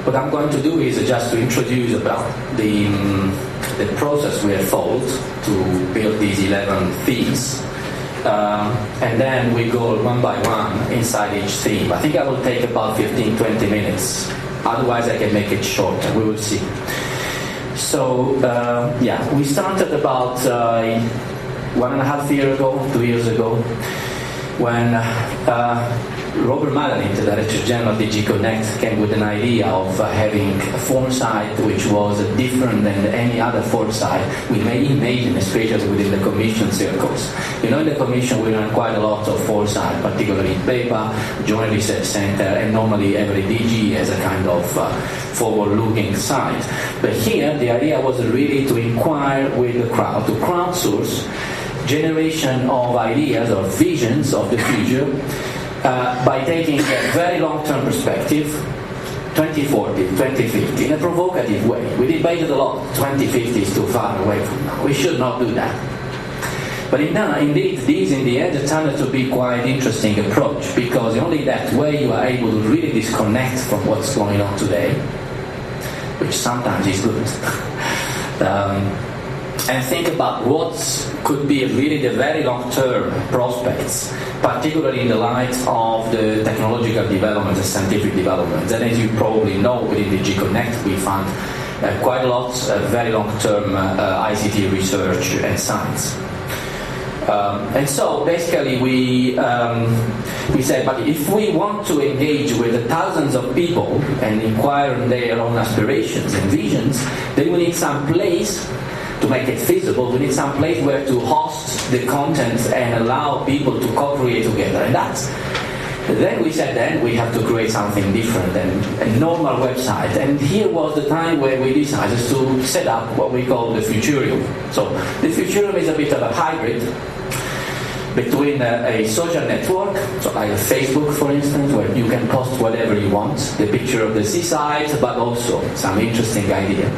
what I'm going to do is just to introduce about the process we have followed to build these 11 themes. And then we go one by one inside each theme. I think I will take about 15-20 minutes. Otherwise, I can make it shorter. We will see. So, we started about 1.5 years ago, 2 years ago, when Robert Madeline, the Director General of DG Connect, came with an idea of having a foresight which was different than any other foresight we may imagine, especially within the Commission circles. You know, in the Commission we run quite a lot of foresight, particularly in paper, Joint Research Center, and normally every DG has a kind of forward-looking side. But here the idea was really to inquire with the crowd, to crowdsource generation of ideas or visions of the future by taking a very long-term perspective, 2040, 2050, in a provocative way. We debated a lot, 2050 is too far away from now. We should not do that. But indeed, these in the end turned out to be quite interesting approach, because only that way you are able to really disconnect from what's going on today, which sometimes is good. And think about what could be really the very long-term prospects, particularly in the light of the technological development and scientific development. And as you probably know, within the DG Connect, we fund quite a lot of very long-term ICT research and science. And so basically we said, but if we want to engage with the thousands of people and inquire on their own aspirations and visions, then we need some place to make it feasible. We need some place where to host the content and allow people to co-create together. And then we said, then we have to create something different than a normal website. And here was the time where we decided to set up what we call the Futurium. So the Futurium is a bit of a hybrid between a social network, so like Facebook, for instance, where you can post whatever you want, the picture of the seaside, but also some interesting idea.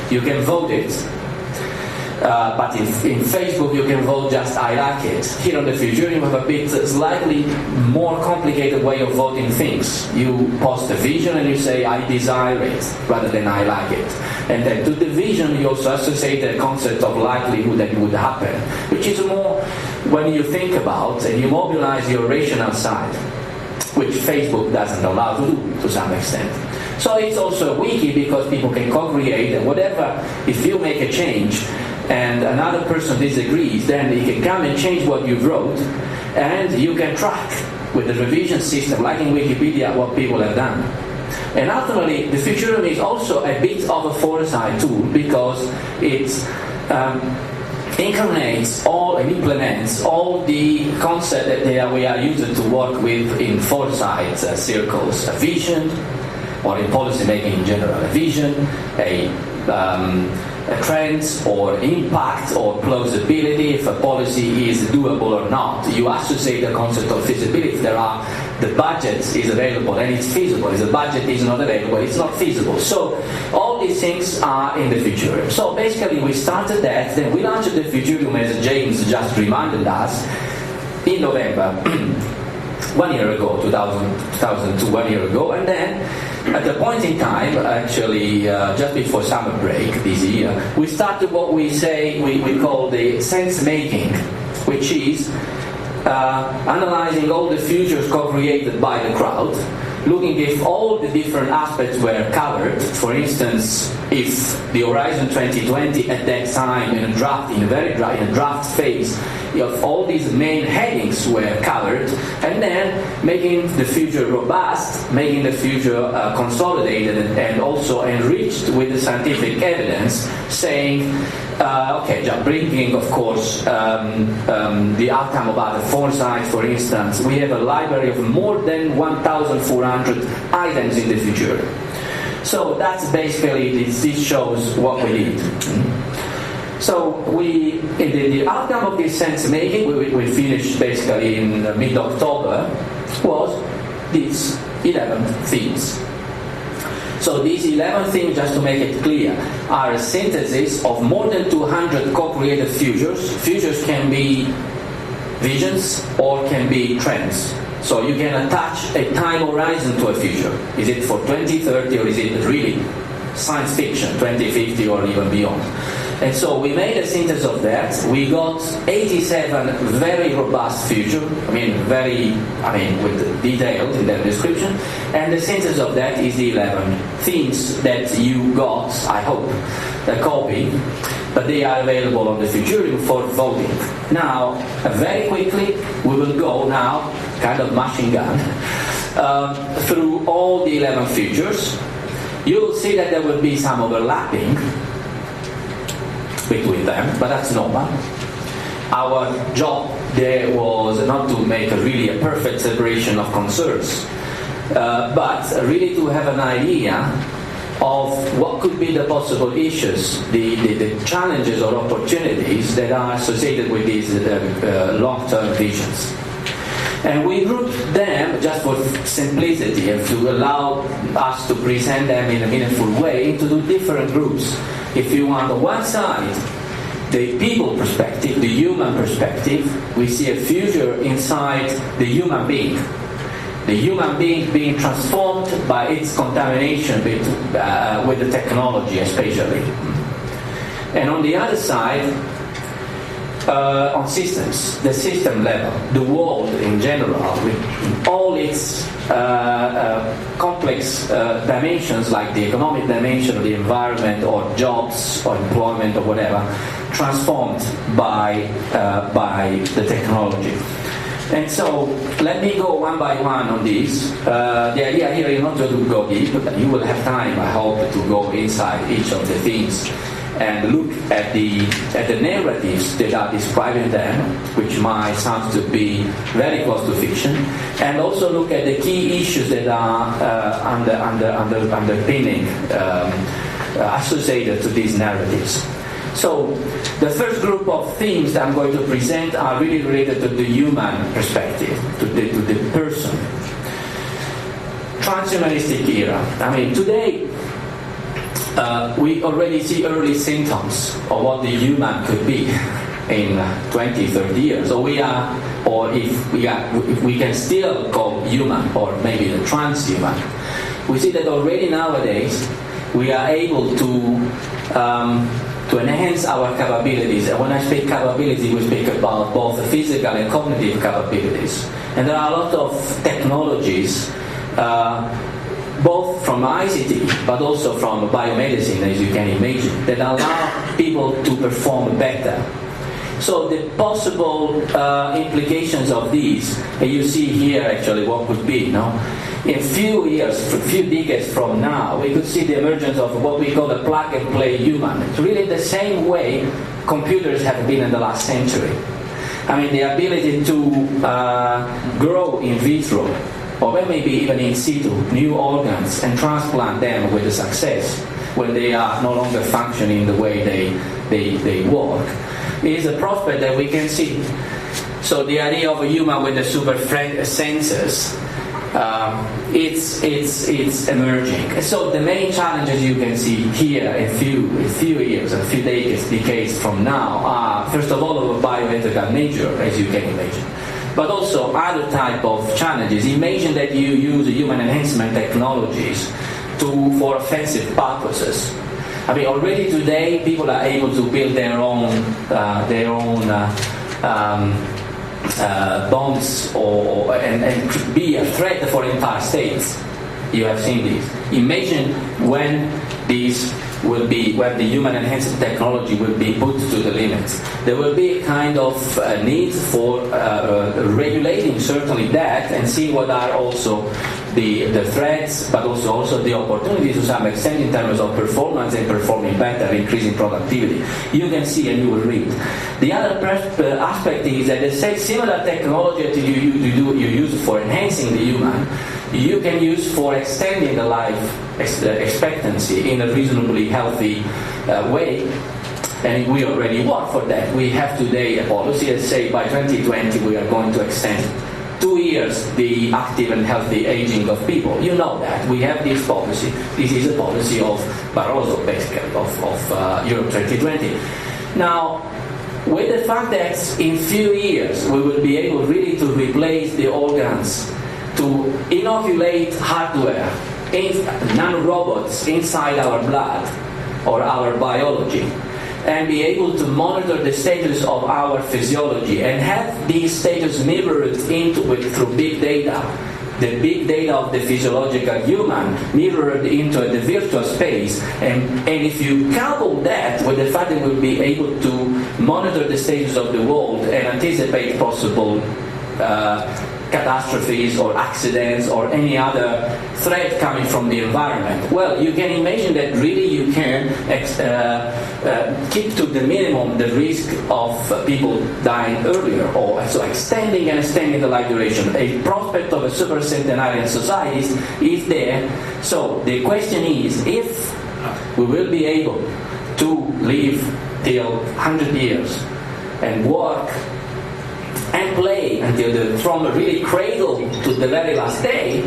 You can vote it. But in Facebook you can vote just I like it. Here on the Futurium you have a bit slightly more complicated way of voting things. You post a vision and you say I desire it rather than I like it. And then to the vision you also associate the concept of likelihood that it would happen, which is more when you think about and you mobilize your rational side, which Facebook doesn't allow to do to some extent. So it's also a wiki because people can co-create and whatever, if you make a change and another person disagrees, then he can come and change what you wrote, and you can track with the revision system, like in Wikipedia, what people have done. And ultimately, the Futurium is also a bit of a foresight tool because it incarnates all and implements all the concepts that we are used to work with in foresight circles. A vision, or in policy making in general, a vision, a trends or impact or plausibility, if a policy is doable or not. You associate the concept of feasibility. If the budget is available and it's feasible. If the budget is not available, it's not feasible. So all these things are in the Futurium. So basically we started that, then we launched the Futurium, as James just reminded us, in November 1 year ago, 2002, 1 year ago, and then at the point in time, actually just before summer break this year, we started what we call the sense making, which is analyzing all the futures co-created by the crowd, looking if all the different aspects were covered. For instance, if the Horizon 2020 at that time in a draft phase, if all these main headings were covered, and then making the future robust, making the future consolidated and also enriched with the scientific evidence, saying, just bringing, of course, the outcome about the foresight, for instance. We have a library of more than 1,400 items in the future. So that's basically, this shows what we did. So the outcome of this sense making, we finished basically in mid-October, was these 11 themes. So these 11 themes, just to make it clear, are a synthesis of more than 200 co-created futures. Futures can be visions or can be trends. So you can attach a time horizon to a future. Is it for 2030 or is it really science fiction, 2050 or even beyond? And so we made a synthesis of that. We got 87 very robust future, with details in their description. And the synthesis of that is the 11 themes that you got, I hope, a copy. But they are available on the Futurium for voting. Now, very quickly, we will go now, kind of machine gun, through all the 11 futures. You'll see that there will be some overlapping between them, but that's normal. Our job there was not to make really a perfect separation of concerns, but really to have an idea of what could be the possible issues, the challenges or opportunities that are associated with these long-term visions. And we grouped them, just for simplicity and to allow us to present them in a meaningful way, into two different groups. If you want, on one side, the people perspective, the human perspective, we see a future inside the human being. The human being being transformed by its contamination with the technology especially. And on the other side, on systems, the system level, the world in general, with all its complex dimensions like the economic dimension of the environment or jobs or employment or whatever, transformed by the technology. And so let me go one by one on these. The idea here is not to go deep, but you will have time, I hope, to go inside each of the themes and look at the narratives that are describing them, which might sound to be very close to fiction, and also look at the key issues that are underpinning, associated to these narratives. So the first group of themes that I'm going to present are really related to the human perspective, to the person. Transhumanistic era. Today, we already see early symptoms of what the human could be in 20, 30 years. So we can still call human, or maybe the transhuman. We see that already nowadays we are able to enhance our capabilities. And when I speak capability, we speak about both physical and cognitive capabilities. And there are a lot of technologies, both from ICT, but also from biomedicine, as you can imagine, that allow people to perform better. So the possible implications of these, and you see here actually what could be, in a few years, a few decades from now, we could see the emergence of what we call a plug-and-play human. It's really the same way computers have been in the last century. The ability to grow in vitro, or maybe even in situ, new organs and transplant them with success when they are no longer functioning the way they work, is a prospect that we can see. So the idea of a human with the super senses, it's emerging. So the main challenges you can see here in a few years, a few decades from now are, first of all, of a bioethical nature, as you can imagine, but also other type of challenges. Imagine that you use human enhancement technologies for offensive purposes. Already today people are able to build their own bombs and be a threat for entire states. You have seen this. Imagine when the human enhanced technology will be put to the limits. There will be a kind of need for regulating certainly that, and see what are also the threats, but also the opportunities to some extent in terms of performance and performing better, increasing productivity. You can see and you will read. The other aspect is that the similar technology that you use for enhancing the human, you can use for extending the life expectancy in a reasonably healthy way. And we already work for that. We have today a policy that say by 2020 we are going to extend 2 years the active and healthy aging of people. You know that. We have this policy. This is a policy of Barroso, basically, of Europe 2020. Now, with the fact that in few years we will be able really to replace the organs to inoculate hardware, nanorobots inside our blood or our biology, and be able to monitor the status of our physiology and have these status mirrored into it through big data. The big data of the physiological human mirrored into the virtual space, and if you couple that with the fact that we'll be able to monitor the status of the world and anticipate possible catastrophes or accidents or any other threat coming from the environment, well, you can imagine that really you can keep to the minimum the risk of people dying earlier, or so extending the life duration. A prospect of a supercentenarian society is there. So the question is, if we will be able to live till 100 years and work and play until from really cradle to the very last day,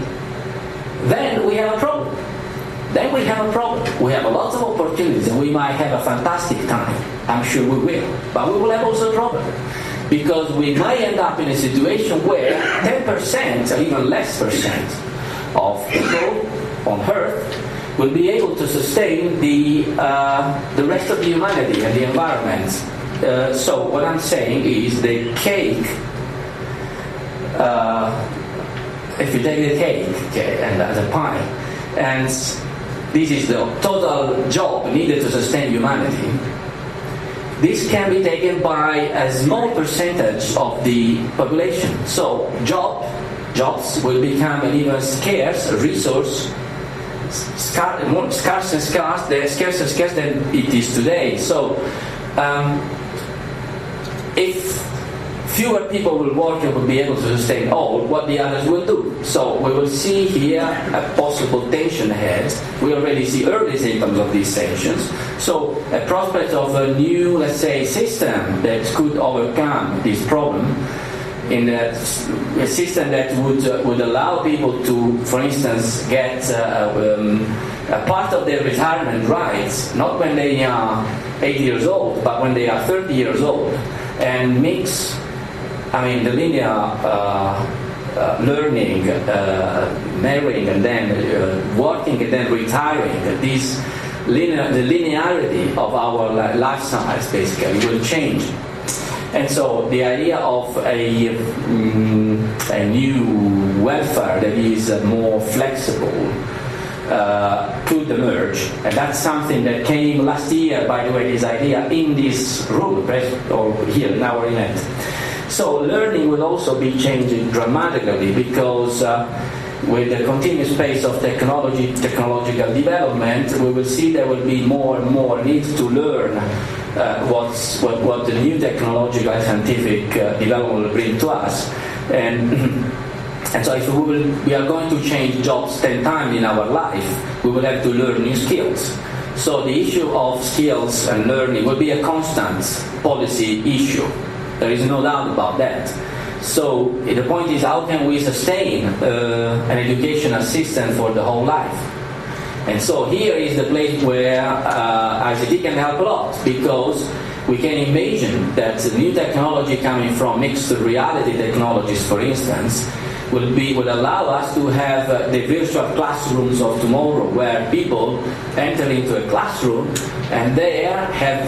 then we have a problem. We have a lot of opportunities and we might have a fantastic time. I'm sure we will. But we will have also a problem. Because we might end up in a situation where 10% or even less percent of people on Earth will be able to sustain the rest of the humanity and the environment. So what I'm saying is the cake, if you take the cake and as a pie, and this is the total job needed to sustain humanity, this can be taken by a small percentage of the population. So jobs will become an even scarce resource, more scarce and scarce than it is today. So if fewer people will work and will be able to sustain all, what the others will do. So we will see here a possible tension ahead. We already see early symptoms of these tensions. So a prospect of a new, let's say, system that could overcome this problem, in a system that would allow people to, for instance, get a part of their retirement rights, not when they are 80 years old, but when they are 30 years old, and mix, the linear learning, marrying, and then working, and then retiring. The linearity of our lifestyles basically will change. And so the idea of a new welfare that is more flexible could emerge, and that's something that came last year, by the way, this idea in this room, or here in our event. So learning will also be changing dramatically, because with the continuous pace of technological development, we will see there will be more and more need to learn what the new technological and scientific development will bring to us. And so if we are going to change jobs 10 times in our life, we will have to learn new skills. So the issue of skills and learning will be a constant policy issue. There is no doubt about that. So the point is, how can we sustain an educational system for the whole life? And so here is the place where ICT can help a lot, because we can imagine that new technology coming from mixed reality technologies, for instance, will allow us to have the virtual classrooms of tomorrow, where people enter into a classroom and there have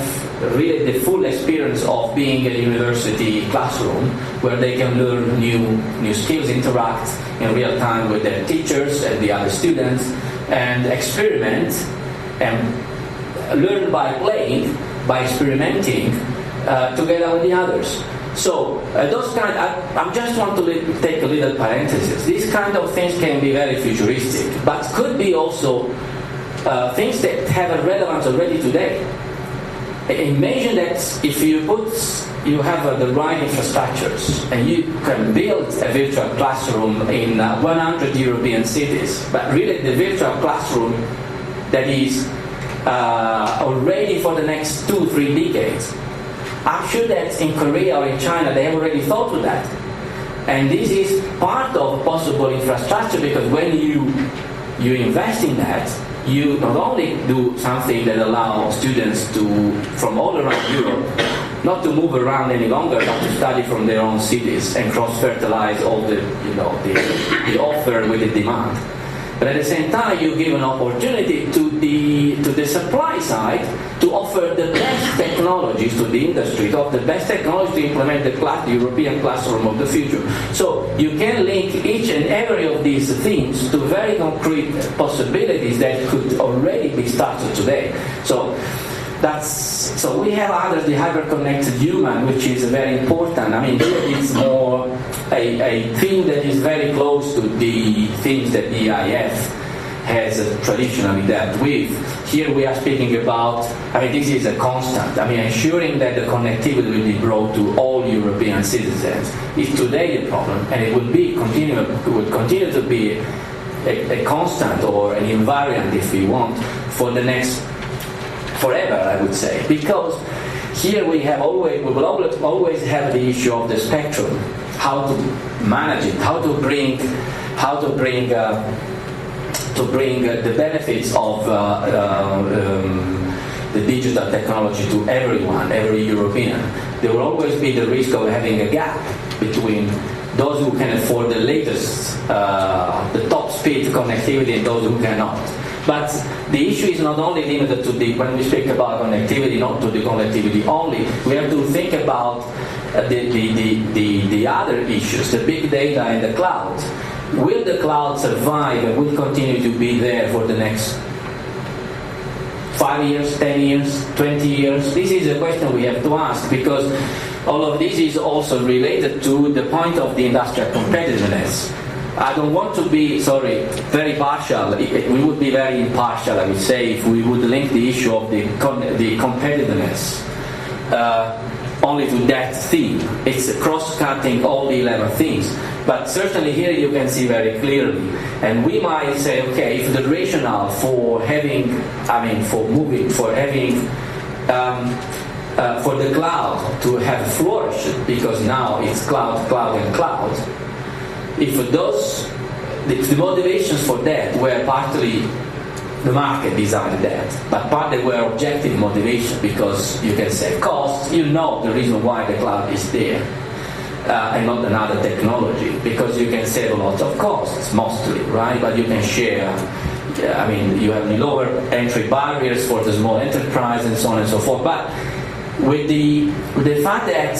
really the full experience of being a university classroom, where they can learn new skills, interact in real time with their teachers and the other students, and experiment and learn by playing, by experimenting together with the others. So those kind, I just want to take a little parenthesis. These kind of things can be very futuristic, but could be also things that have a relevance already today. Imagine that if you have the right infrastructures and you can build a virtual classroom in 100 European cities, but really the virtual classroom that is already for the next 2-3 decades. I'm sure that in Korea or in China they have already thought of that. And this is part of possible infrastructure, because when you invest in that, you not only do something that allows students from all around Europe not to move around any longer, but to study from their own cities and cross-fertilize all the offer with the demand. But at the same time, you give an opportunity to the supply side to offer the best technologies to the industry, to offer the best technology to implement the European classroom of the future. So you can link each and every of these things to very concrete possibilities that could already be started today. So we have others, the hyper-connected human, which is very important. I mean, it's more a thing that is very close to the things that the EIF has traditionally dealt with. Here we are speaking about, this is a constant. Ensuring that the connectivity will be brought to all European citizens is today the problem, and it will continue to be a constant or an invariant, if we want, for the next forever, I would say, because here we will always have the issue of the spectrum, how to manage it, how to bring the benefits of the digital technology to everyone, every European. There will always be the risk of having a gap between those who can afford the latest, the top speed connectivity and those who cannot. But the issue is not only limited to when we speak about connectivity, not to the connectivity only. We have to think about the other issues, the big data and the cloud. Will the cloud survive and will continue to be there for the next 5 years, 10 years, 20 years? This is a question we have to ask, because all of this is also related to the point of the industrial competitiveness. I don't want to be, very partial. We would be very impartial, I would say, if we would link the issue of the competitiveness only to that theme. It's cross-cutting all the 11 things. But certainly here you can see very clearly. And we might say, okay, if the rationale for for the cloud to have flourished, because now it's cloud, and cloud, if the motivations for that were partly the market decided that, but partly were objective motivation, because you can save costs, the reason why the cloud is there, and not another technology, because you can save a lot of costs, mostly, right? But you can share, you have lower entry barriers for the small enterprise and so on and so forth. But with the fact that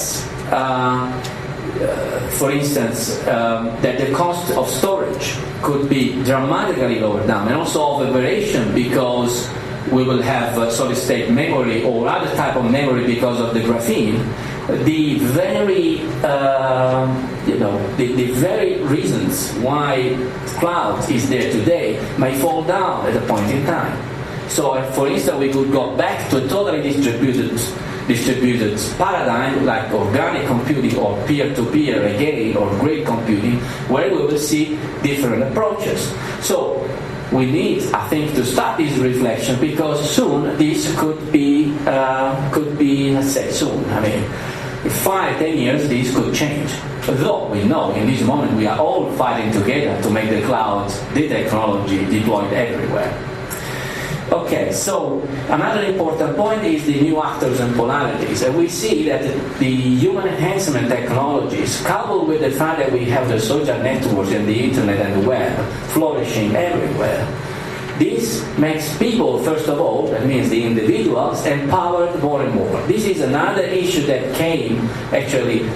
for instance, that the cost of storage could be dramatically lowered down, and also of aberration, because we will have solid-state memory or other type of memory because of the graphene. The very reasons why cloud is there today may fall down at a point in time. So, for instance, we could go back to a totally distributed paradigm, like organic computing or peer-to-peer again, or grid computing, where we will see different approaches. So we need, I think, to start this reflection, because soon this could be, let's say soon, in 5-10 years this could change. Though we know in this moment we are all fighting together to make the cloud, the technology deployed everywhere. Okay, so another important point is the new actors and polarities. And we see that the human enhancement technologies, coupled with the fact that we have the social networks and the internet and the web flourishing everywhere, this makes people, first of all, that means the individuals, empowered more and more. This is another issue that came actually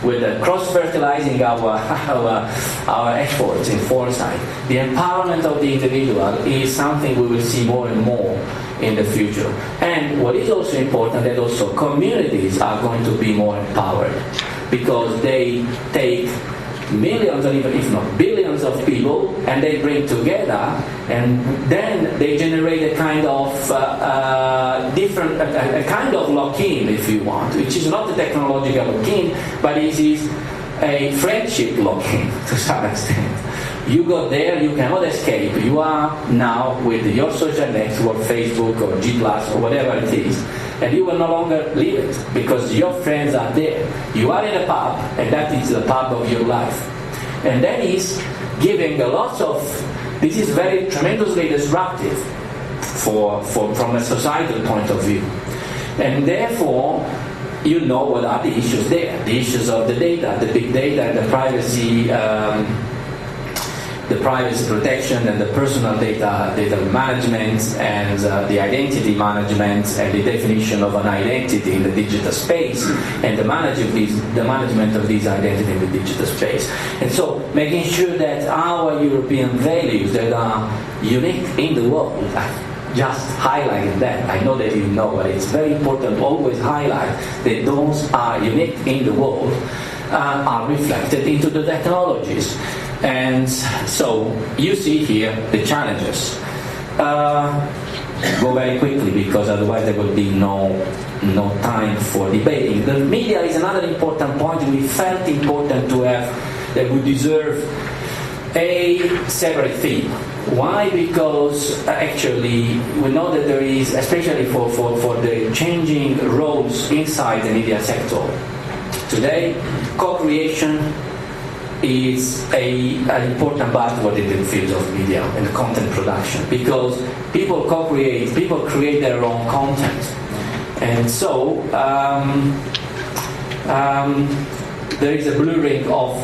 with cross-fertilizing our efforts in foresight. The empowerment of the individual is something we will see more and more in the future. And what is also important, that also communities are going to be more empowered, because they take millions, or even if not billions of people, and they bring together, and then they generate a kind of a kind of lock-in, if you want, which is not a technological lock-in, but it is a friendship lock-in to some extent. You go there, you cannot escape. You are now with your social network, Facebook or G+, or whatever it is, and you will no longer leave it, because your friends are there. You are in a pub, and that is the pub of your life. And that is giving a lot of, this is very tremendously disruptive from a societal point of view. And therefore, you know what are the issues there. The issues of the data, the big data, the privacy protection, and the personal data management, and the identity management, and the definition of an identity in the digital space, and the management of this identity in the digital space. And so making sure that our European values that are unique in the world, just highlighting that. I know that you know, but it's very important to always highlight that those are unique in the world, are reflected into the technologies. And so you see here the challenges. Go very quickly because otherwise there will be no time for debating. The media is another important point. We felt important to have, that we deserve a separate theme. Why? Because actually we know that there is, especially for the changing roles inside the media sector, today co-creation is an important buzzword in the field of media and content production, because people co-create, people create their own content. And so there is a blurring of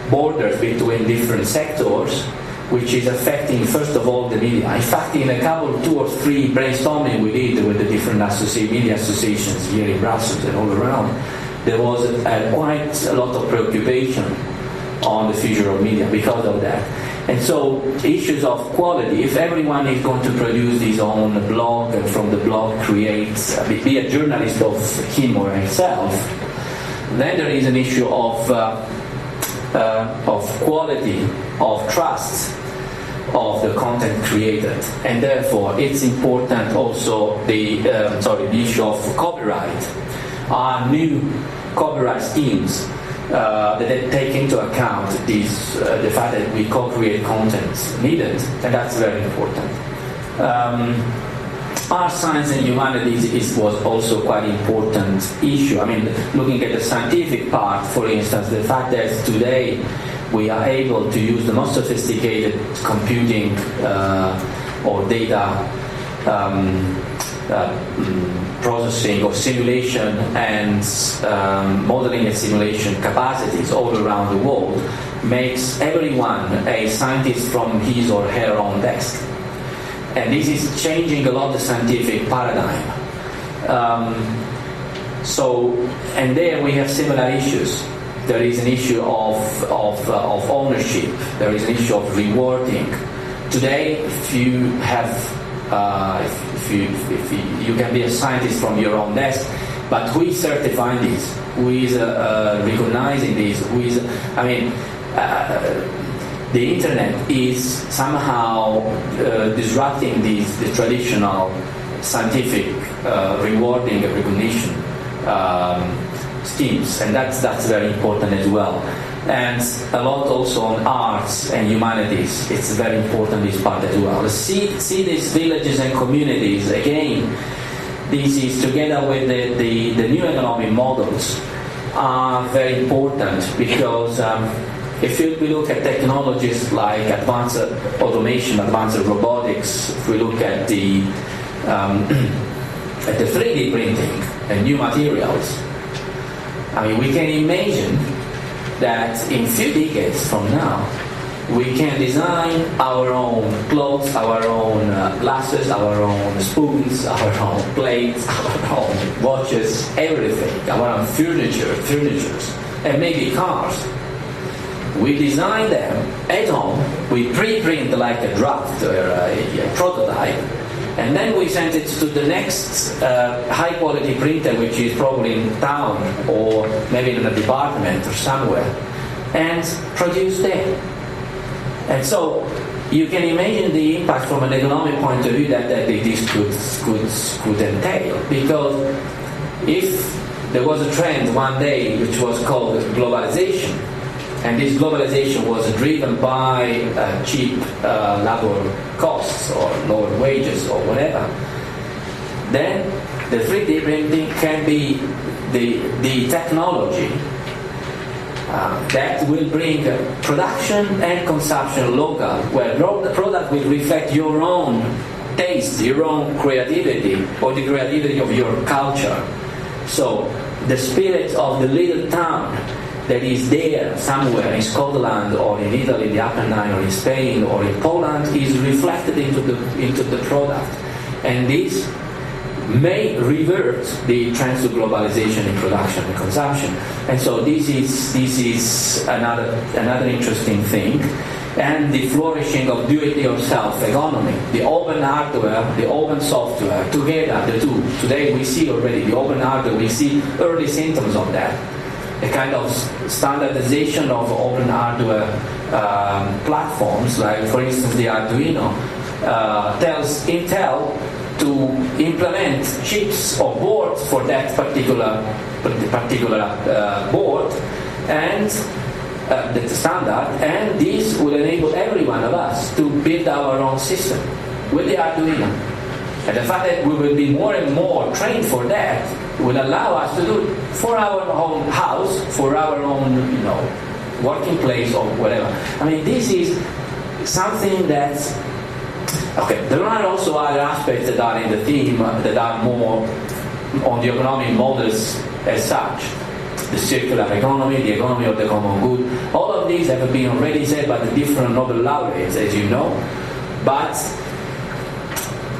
borders between different sectors, which is affecting, first of all, the media. In fact, in a couple, 2 or 3 brainstorming we did with the different media associations here in Brussels and all around, there was quite a lot of preoccupation on the future of media because of that. And so issues of quality, if everyone is going to produce his own blog and from the blog creates, be a journalist of him or herself, then there is an issue of quality, of trust of the content created, and therefore it's important also the issue of copyright. Our new copyright schemes that take into account the fact that we co-create content needed, and that's very important. Art, science, and humanities was also quite an important issue. I mean, looking at the scientific part, for instance, the fact that today we are able to use the most sophisticated computing or data processing or simulation and modeling and simulation capacities all around the world makes everyone a scientist from his or her own desk. And this is changing a lot the scientific paradigm. And there we have similar issues. There is an issue of ownership. There is an issue of rewarding. Today, if you have if you can be a scientist from your own desk, but who is certifying this? Who is recognizing this? The internet is somehow disrupting the traditional scientific rewarding and recognition schemes, and that's very important as well. And a lot also on arts and humanities. It's very important, this part as well. See these villages and communities, again, this is together with the new economic models are very important, because if we look at technologies like advanced automation, advanced robotics, if we look at the 3D printing and new materials, we can imagine that in a few decades from now, we can design our own clothes, our own glasses, our own spoons, our own plates, our own watches, everything, our own furnitures, and maybe cars. We design them at home, we pre-print like a draft or a prototype, and then we send it to the next high-quality printer, which is probably in town or maybe in a department or somewhere, and produce there. And so you can imagine the impact from an economic point of view that this could entail. Because if there was a trend one day which was called globalization, and this globalization was driven by cheap labor costs or lower wages or whatever, then the 3D printing can be the technology that will bring production and consumption local, where the product will reflect your own taste, your own creativity, or the creativity of your culture. So the spirit of the little town that is there somewhere in Scotland or in Italy, the Apennine, or in Spain or in Poland is reflected into the product, and this may revert the trends to globalization in production and consumption. And so this is another interesting thing. And the flourishing of do-it-yourself economy, the open hardware, the open software, together the two. Today we see already the open hardware, we see early symptoms of that. A kind of standardization of open hardware platforms, like for instance the Arduino, tells Intel to implement chips or boards for that particular board, and the standard, and this will enable every one of us to build our own system with the Arduino. And the fact that we will be more and more trained for that will allow us to do it for our own house, for our own, working place or whatever. I mean, this is something that's okay. There are also other aspects that are in the theme that are more on the economic models as such. The circular economy, the economy of the common good. All of these have been already said by the different Nobel laureates, as you know. But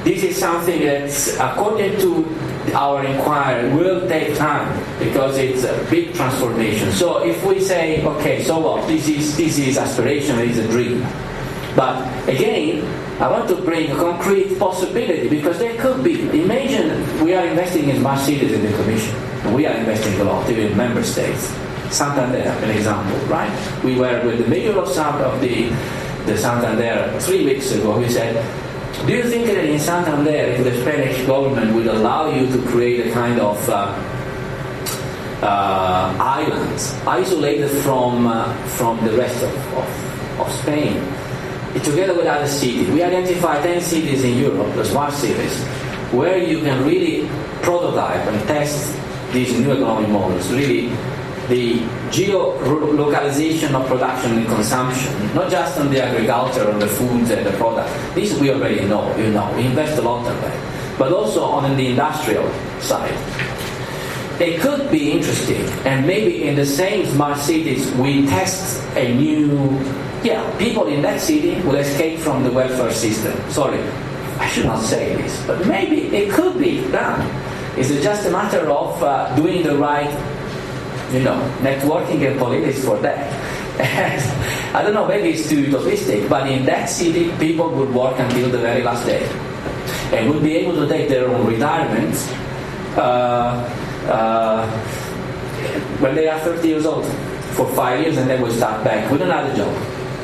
this is something that, according to our inquiry, will take time because it's a big transformation. So if we say, okay, so what? This is aspiration, it is a dream. But again, I want to bring a concrete possibility because there could be. Imagine we are investing in smart cities in the Commission. We are investing a lot, even in member states. Santander, an example, right? We were with the mayor of the Santander 3 weeks ago. We said, do you think that in Santander, if the Spanish government would allow you to create a kind of islands, isolated from the rest of Spain, together with other cities? We identified 10 cities in Europe, the smart cities, where you can really prototype and test these new economic models, really the geo-localization of production and consumption, not just on the agriculture, on the foods and the product. This we already know, we invest a lot in that. But also on the industrial side. It could be interesting, and maybe in the same smart cities we test a new, people in that city will escape from the welfare system. Sorry, I should not say this, but maybe it could be done. It's just a matter of doing the right, networking and politics for that. And I don't know, maybe it's too utopistic, but in that city, people would work until the very last day, and would be able to take their own retirement when they are 30 years old for 5 years, and then will start back with another job.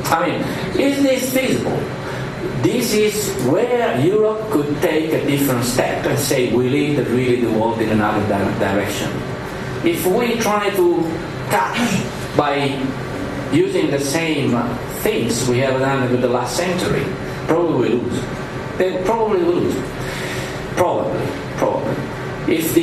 I mean, is this feasible? This is where Europe could take a different step and say we lead really the world in another direction. If we try to catch by using the same things we have done with the last century, probably we lose. They probably will lose. Probably. If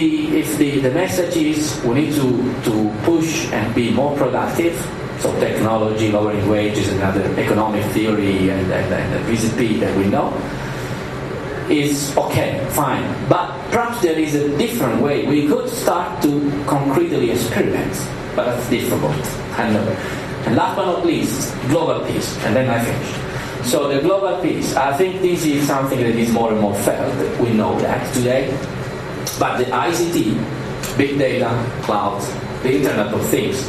the message is we need to push and be more productive, so technology, lowering wages, and other economic theory and the recipe that we know, is okay, fine. But perhaps there is a different way. We could start to concretely experiment, but that's difficult. And last but not least, global peace. And then I finish. So the global peace, I think this is something that is more and more felt. We know that today. But the ICT, big data, cloud, the Internet of Things,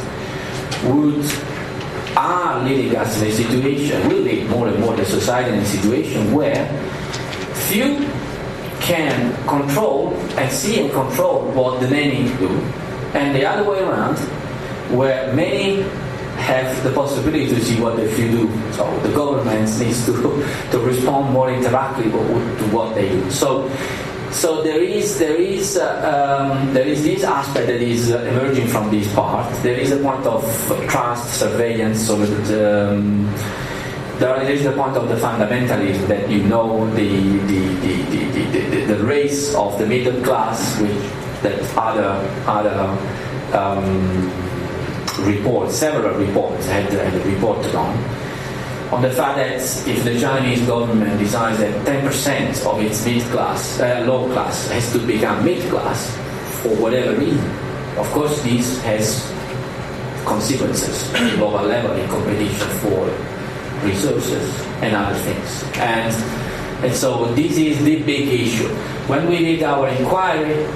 are leading us in a situation, will lead more and more the society in a situation where few can control and see and control what the many do, and the other way around, where many have the possibility to see what the few do. So the government needs to respond more interactively to what they do. So there is this aspect that is emerging from this part. There is a point of trust, surveillance. So there is the point of the fundamentalism that the race of the middle class, which that other reports, several reports had reported on the fact that if the Chinese government decides that 10% of its low class has to become mid class, for whatever reason. Of course, this has consequences at the global level in competition for resources and other things. And so this is the big issue. When we did our inquiry,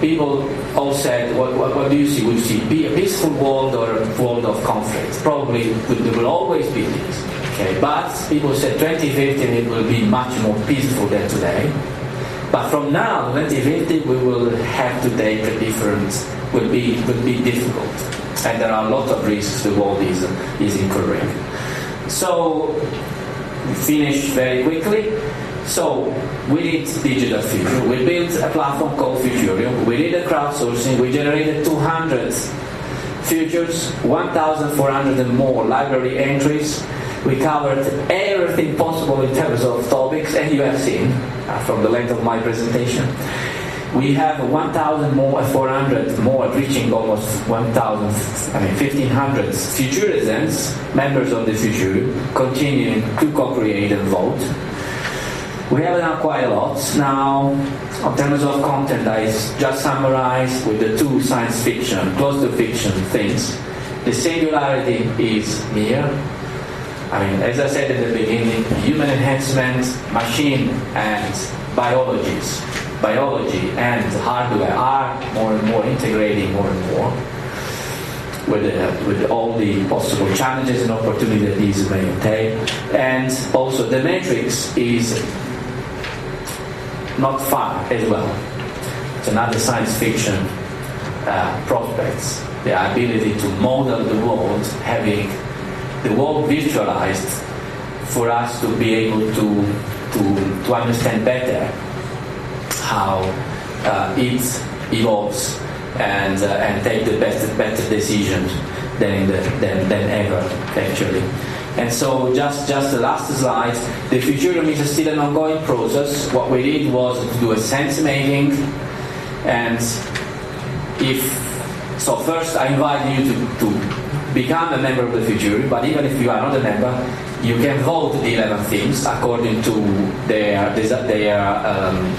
people all said, what do you see? Would you see a peaceful world or a world of conflict? Probably there will always be this. Okay? But people said 2050 it will be much more peaceful than today. But from now, 2050, we will have to take a different, will be difficult. And there are a lot of risks the world is incurring. So, we finished very quickly. So, we did Digital Future. We built a platform called Futurium. We did a crowdsourcing. We generated 200 futures, 1,400 and more library entries. We covered everything possible in terms of topics, and you have seen from the length of my presentation. We have 1,400 more, reaching almost 1,500 Futurisms, members of the Future, continuing to co-create and vote. We have done quite a lot. Now, in terms of content, I just summarized with the two science fiction, close to fiction things. The singularity is here. I mean, as I said at the beginning, human enhancement, machine and biology and hardware are more and more integrating more and more with all the possible challenges and opportunities that these may entail. And also the matrix is not far as well. It's another science fiction prospects, the ability to model the world, having the world visualized for us to be able to understand better how it evolves and take the better decisions than ever actually. And so just the last slide, the Futurium is still an ongoing process. What we did was to do a sense making, and so first I invite you to become a member of the Futurium, but even if you are not a member, you can vote the 11 themes according to their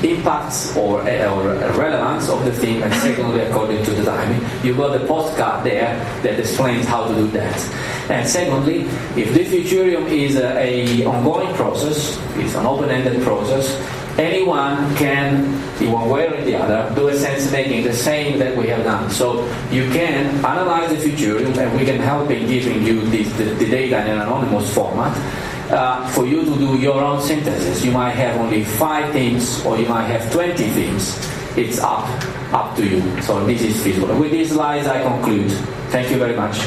impacts or relevance of the theme, and secondly according to the timing. You got a postcard there that explains how to do that. And secondly, if the Futurium is an ongoing process, it's an open-ended process, anyone can, in one way or the other, do a sense making, the same that we have done. So you can analyze the Futurium, and we can help in giving you the data in an anonymous format for you to do your own synthesis. You might have only 5 themes, or you might have 20 themes. It's up to you. So this is feasible. With these slides, I conclude. Thank you very much.